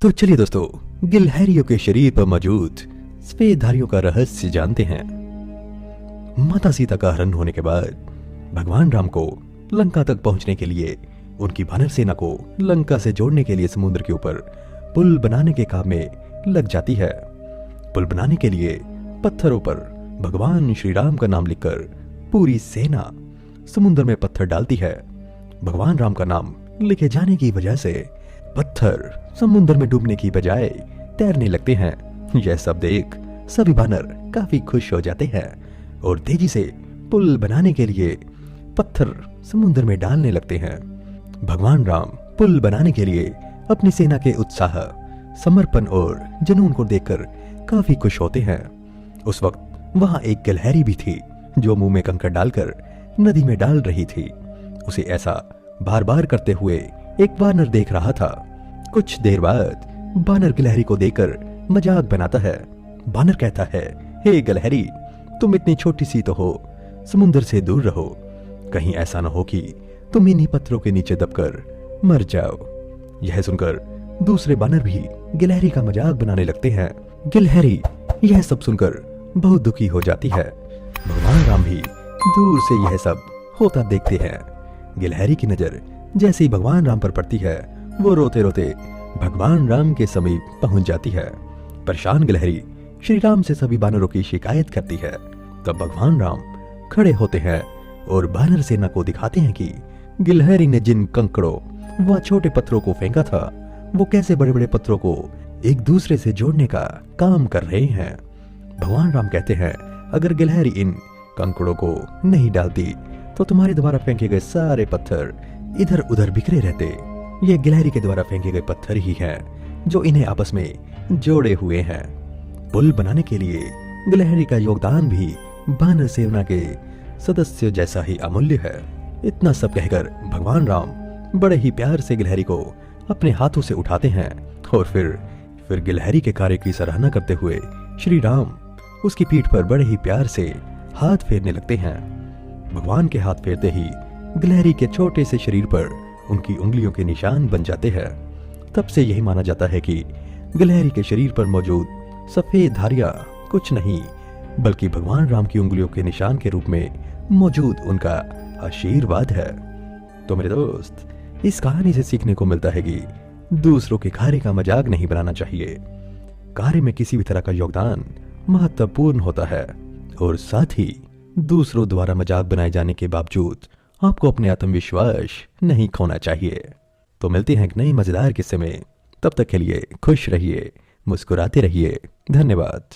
तो चलिए दोस्तों, गिलहरियों के शरीर पर मौजूद सफेदधारियों का रहस्य जानते हैं। माता सीता का हरण होने के बाद भगवान राम को लंका तक पहुंचने के लिए उनकी वानर सेना को लंका से जोड़ने के लिए समुद्र के ऊपर पुल बनाने के काम में लग जाती है। पुल बनाने के लिए पत्थरों पर भगवान श्री राम का नाम लिखकर पूरी सेना समुद्र में पत्थर डालती है। भगवान राम का नाम लिखे जाने की वजह से पत्थर समुद्र में डूबने की बजाय तैरने लगते हैं। यह सब देख सभी वानर काफी खुश हो जाते हैं और तेजी से पुल बनाने के लिए पत्थर समुद्र में डालने लगते हैं। भगवान राम पुल बनाने के लिए अपनी सेना के उत्साह, समर्पण और जुनून को देखकर काफी खुश होते हैं। उस वक्त वहां एक गिलहरी भी थी जो मुंह में कंकड़ डालकर नदी में डाल रही थी। उसे ऐसा बार बार करते हुए एक वानर देख रहा था। कुछ देर बाद वानर गिलहरी को देखकर मजाक बनाता है। वानर कहता है, हे गिलहरी, तुम इतनी छोटी सी तो हो, समुद्र से दूर रहो। कहीं ऐसा न हो कि तुम इन्हीं पत्थरों के नीचे दबकर मर जाओ। यह सुनकर दूसरे वानर भी गिलहरी का मजाक बनाने लगते हैं। गिलहरी यह सब सुनकर बहुत दुखी हो जाती है। भगवान राम भी दूर से यह सब होता देखते हैं। गिलहरी की नजर जैसे ही भगवान राम पर पड़ती है, वो रोते रोते भगवान राम के समीप पहुंच जाती है। परेशान गिलहरी श्री राम से सभी वानरों की शिकायत करती है। तब भगवान राम खड़े होते हैं और वानर सेना को दिखाते हैं कि गिलहरी ने जिन कंकड़ों व छोटे पत्थरों को फेंका था, वो कैसे बड़े बड़े पत्थरों को एक दूसरे से जोड़ने का काम कर रहे हैं। भगवान राम कहते हैं, अगर गिलहरी इन कंकड़ों को नहीं डालती तो तुम्हारे द्वारा फेंके गए सारे पत्थर इधर उधर बिखरे रहते। ये गिलहरी के द्वारा फेंके गए पत्थर ही हैं जो इन्हें आपस में जोड़े हुए हैं। पुल बनाने के लिए गिलहरी का योगदान भी वानर सेना के सदस्यों जैसा ही अमूल्य है। इतना सब कहकर भगवान राम बड़े ही प्यार से गिलहरी को अपने हाथों से उठाते हैं और फिर गिलहरी के कार्य की सराहना करते हुए श्री राम उसकी पीठ पर बड़े ही प्यार से हाथ फेरने लगते हैं। भगवान के हाथ फेरते ही गिलहरी के छोटे से शरीर पर उनकी उंगलियों के निशान बन जाते हैं। तब से यही माना जाता है कि गिलहरी के शरीर पर मौजूद सफेद धारियां कुछ नहीं बल्कि भगवान राम की उंगलियों के निशान के रूप में मौजूद उनका आशीर्वाद है। तो मेरे दोस्त, इस कहानी से सीखने को मिलता है कि दूसरों के कार्य का मजाक नहीं बनाना चाहिए। कार्य में किसी भी तरह का योगदान महत्वपूर्ण होता है और साथ ही दूसरों द्वारा मजाक बनाए जाने के बावजूद आपको अपने आत्मविश्वास नहीं खोना चाहिए। तो मिलते हैं एक नई मजेदार किस्से में। तब तक के लिए खुश रहिए, मुस्कुराते रहिए। धन्यवाद।